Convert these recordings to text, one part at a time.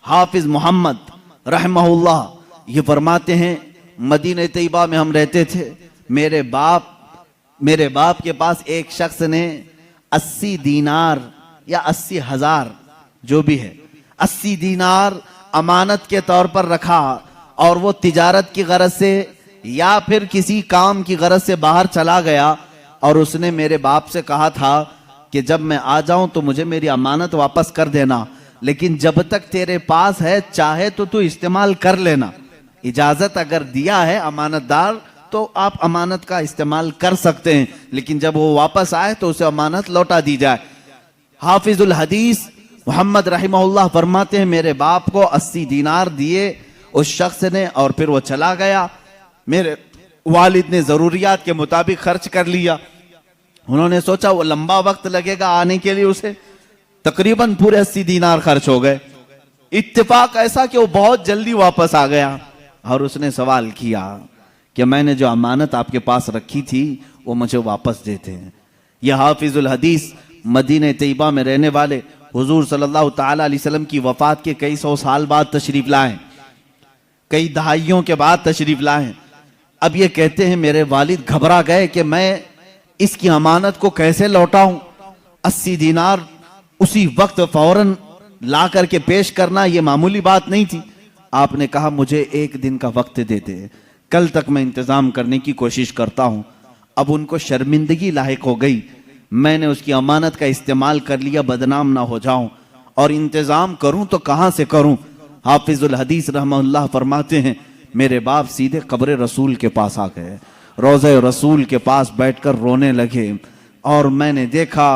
हाफिज मोहम्मद रहमहुल्लाह ये फरमाते हैं, मदीने तैयबा में हम रहते थे। मेरे बाप के पास एक शख्स ने 80 दीनार या 80,000 जो भी है 80 दीनार अमानत के तौर पर रखा, और वो तिजारत की गरज से या फिर किसी काम की गरज से बाहर चला गया, और उसने मेरे बाप से कहा था कि जब मैं आ जाऊं तो मुझे मेरी अमानत वापस कर देना, लेकिन जब तक तेरे पास है चाहे तो तू इस्तेमाल कर लेना। इजाजत अगर दिया है अमानतदार तो आप अमानत का इस्तेमाल कर सकते हैं, लेकिन जब वो वापस आए तो उसे अमानत लौटा दी जाए। हाफिजुल हदीस मोहम्मद रहमहुल्लाह फरमाते हैं, मेरे बाप को 80 दीनार दिए उस शख्स ने, और फिर वो चला गया। मेरे वालिद ने जरूरियात के मुताबिक खर्च कर लिया। उन्होंने सोचा वो लंबा वक्त लगेगा आने के लिए, उसे तकरीबन पूरे 80 दीनार खर्च हो गए। इत्तेफाक ऐसा कि वो बहुत जल्दी वापस आ गया, और उसने सवाल किया कि मैंने जो अमानत आपके पास रखी थी वो मुझे वापस देते हैं। यह हाफिजुल हदीस मदीने तैयबा में रहने वाले हुजूर सल्लल्लाहु ताला अलैहि वसल्लम की वफात के कई सौ साल बाद तशरीफ लाए, कई दहाइयों के बाद तशरीफ लाए। अब ये कहते हैं मेरे वालिद घबरा गए कि मैं इसकी अमानत को कैसे लौटाऊं। 80 दीनार उसी वक्त फौरन ला करके पेश करना ये मामूली बात नहीं थी। आपने कहा मुझे एक दिन का वक्त दे दे, कल तक मैं इंतजाम करने की कोशिश करता हूं। अब उनको शर्मिंदगी लायक हो गई, मैंने उसकी अमानत का इस्तेमाल कर लिया, बदनाम ना हो जाऊं, और इंतजाम करूं तो कहां से करूं। हाफिजुल हदीस रहमहुल्लाह फरमाते हैं, मेरे बाप सीधे कब्र रसूल के पास आ गए, रोज़े रसूल के पास बैठकर रोने लगे, और मैंने देखा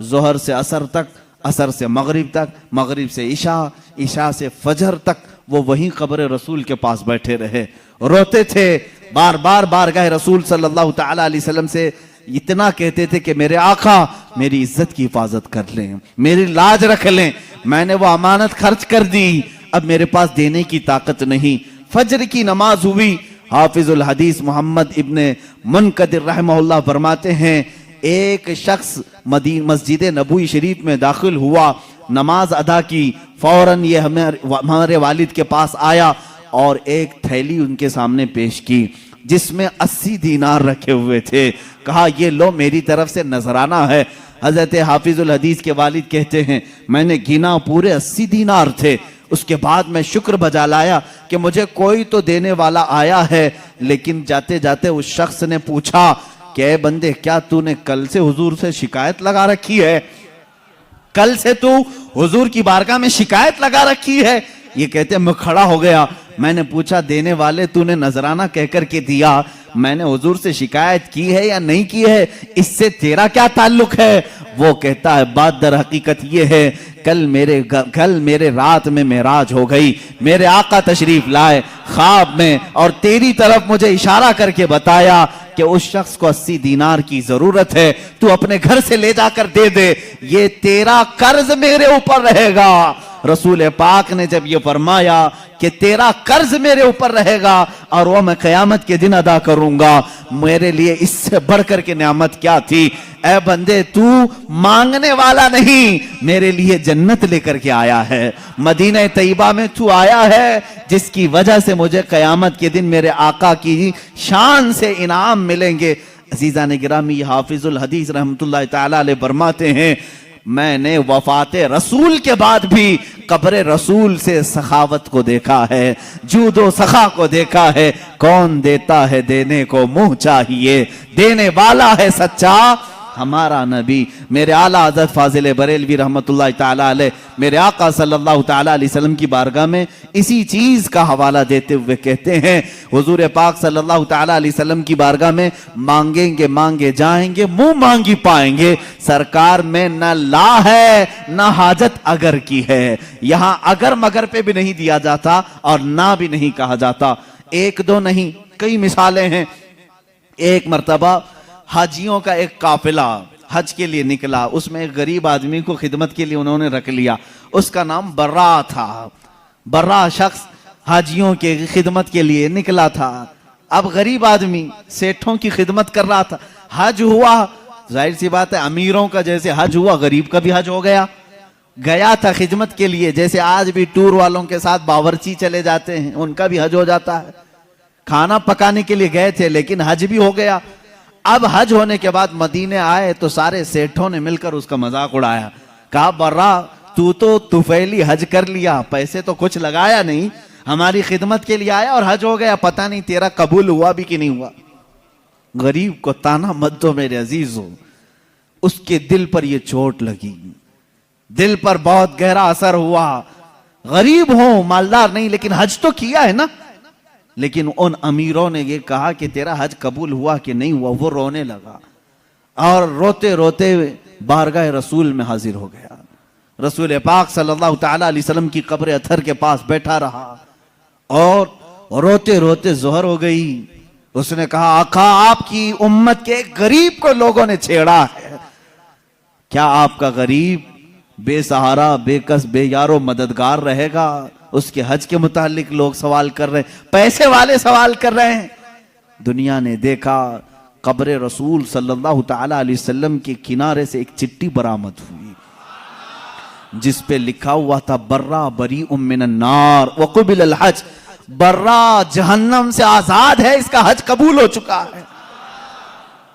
जोहर से असर तक, असर से मगरिब तक, मगरिब से इशा, इशा से फजर तक वो वहीं कब्र रसूल के पास बैठे रहे, रोते थे। बार बार बारगाह रसूल सल्लल्लाहु ताला अलैहि वसल्लम से इतना कहते थे कि मेरे आका मेरी इज्जत की हिफाजत कर लें, मेरी लाज रख लें, मैंने वो अमानत खर्च कर दी, अब मेरे पास देने की ताकत नहीं। फजर की नमाज हुई। हाफिजुल हदीस मोहम्मद इब्ने मुनकदिर रहमहुल्लाह फरमाते हैं, एक शख्स मस्जिद नबवी शरीफ में दाखिल हुआ, नमाज अदा की, फौरन ये हमारे वालिद के पास आया और एक थैली उनके सामने पेश की जिसमें 80 दीनार रखे हुए थे। कहा ये लो मेरी तरफ से नजराना है। हजरत हाफिजुल हदीस के वालिद कहते हैं, मैंने गिना पूरे 80 दीनार थे। उसके बाद मैं शुक्र बजा लाया कि मुझे कोई तो देने वाला आया है, लेकिन जाते जाते उस शख्स ने पूछा कि ऐ बंदे क्या तूने कल से हुजूर से शिकायत लगा रखी है? कल से तू हुजूर की बारगाह में शिकायत लगा रखी है? ये कहते मैं खड़ा हो गया, मैंने पूछा देने वाले तूने नजराना कहकर के दिया, मैंने हुजूर से शिकायत की है या नहीं की है, इससे तेरा क्या ताल्लुक है? वो कहता है बात दर हकीकत ये है, कल मेरे रात में मेराज हो गई, मेरे आका तशरीफ लाए ख्वाब में और तेरी तरफ मुझे इशारा करके बताया कि उस शख्स को 80 दीनार की जरूरत है, तू अपने घर से ले जाकर दे दे, ये तेरा कर्ज मेरे ऊपर रहेगा। रसूल पाक ने जब ये फरमाया कि तेरा कर्ज मेरे ऊपर रहेगा और वो मैं क़यामत के दिन अदा करूंगा, मेरे लिए इससे बढ़कर के नेमत क्या थी? ऐ बंदे तू मांगने वाला नहीं, मेरे लिए जन्नत लेकर के आया है, मदीना तैयबा में तू आया है जिसकी वजह से मुझे क़यामत के दिन मेरे आका की शान से इनाम मिलेंगे। अजीज़ान गिरामी, हाफिजुल हदीस रहमतुल्लाह ताला अलैह फरमाते हैं, मैंने वफाते रसूल के बाद भी कब्र रसूल से सखावत को देखा है, जूदो सखा को देखा है। कौन देता है देने को मुंह चाहिए, देने वाला है सच्चा हमारा नबी। मेरे आला हज़रत फाजिल बरेलवी रहमतुल्लाह ताला अलैह मेरे आका सल्लल्लाहु ताला अलैहि वसल्लम की बारगाह में इसी चीज का हवाला देते हुए कहते हैं, हुजूर पाक सल्लल्लाहु ताला अलैहि वसल्लम की बारगाह में मांगेंगे मांगे जाएंगे, मुंह मांगी पाएंगे। सरकार में न ला है न हाजत अगर की है, यहां अगर मगर पे भी नहीं दिया जाता और ना भी नहीं कहा जाता। एक दो नहीं कई मिसालें हैं। एक मर्तबा हाजियों का एक काफिला हज के लिए निकला, उसमें एक गरीब आदमी को खिदमत के लिए उन्होंने रख लिया, उसका नाम बर्रा था। बर्रा शख्स हाजियों के खिदमत के लिए निकला था। अब गरीब आदमी सेठों की खिदमत कर रहा था, हज हुआ, जाहिर सी बात है अमीरों का जैसे हज हुआ गरीब का भी हज हो गया। گیا تھا خدمت کے لیے، جیسے آج بھی ٹور والوں کے ساتھ باورچی چلے جاتے ہیں، ان کا بھی حج ہو جاتا ہے، کھانا پکانے کے لیے گئے تھے لیکن حج بھی ہو گیا۔ اب حج ہونے کے بعد مدینے آئے تو سارے سیٹھوں نے مل کر اس کا مذاق اڑایا، کہا برا تو طفیلی حج کر لیا، پیسے تو کچھ لگایا نہیں، ہماری خدمت کے لیے آیا اور حج ہو گیا، پتہ نہیں تیرا قبول ہوا بھی کہ نہیں ہوا۔ غریب کو تانا مت دو میرے عزیزو، اس کے دل پر یہ چوٹ لگی، دل پر بہت گہرا اثر ہوا۔ غریب ہوں، مالدار نہیں، لیکن حج تو کیا ہے نا۔ لیکن ان امیروں نے یہ کہا کہ تیرا حج قبول ہوا کہ نہیں ہوا، وہ رونے لگا اور روتے روتے بارگاہ رسول میں حاضر ہو گیا۔ رسول پاک صلی اللہ تعالی علیہ وسلم کی قبر اطہر کے پاس بیٹھا رہا اور روتے روتے ظہر ہو گئی۔ اس نے کہا آقا آپ کی امت کے ایک غریب کو لوگوں نے چھیڑا ہے، کیا آپ کا غریب بے سہارا، بے کس، بے یار و مددگار رہے گا؟ اس کے حج کے متعلق لوگ سوال کر رہے ہیں، پیسے والے سوال کر رہے ہیں۔ دنیا نے دیکھا قبر رسول صلی اللہ تعالی علیہ وسلم کے کنارے سے ایک چٹھی برآمد ہوئی جس پہ لکھا ہوا تھا برا بریء من النار وقبل الحج، برا جہنم سے آزاد ہے، اس کا حج قبول ہو چکا ہے۔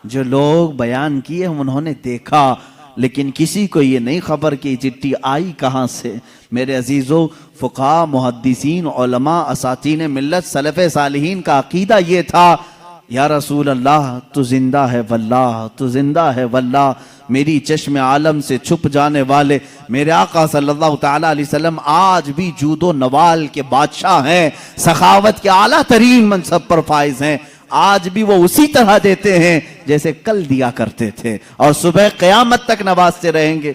جو لوگ بیان کیے انہوں نے دیکھا، لیکن کسی کو یہ نہیں خبر کہ یہ چٹھی آئی کہاں سے۔ میرے عزیزو، فقہاء، محدثین، علماء، اساتین ملت، سلف صالحین کا عقیدہ یہ تھا یا رسول اللہ تو زندہ ہے واللہ، تو زندہ ہے واللہ، میری چشم عالم سے چھپ جانے والے میرے آقا صلی اللہ تعالی علیہ وسلم آج بھی جود و نوال کے بادشاہ ہیں، سخاوت کے اعلیٰ ترین منصب پر فائز ہیں۔ آج بھی وہ اسی طرح دیتے ہیں جیسے کل دیا کرتے تھے، اور صبح قیامت تک نوازتے رہیں گے۔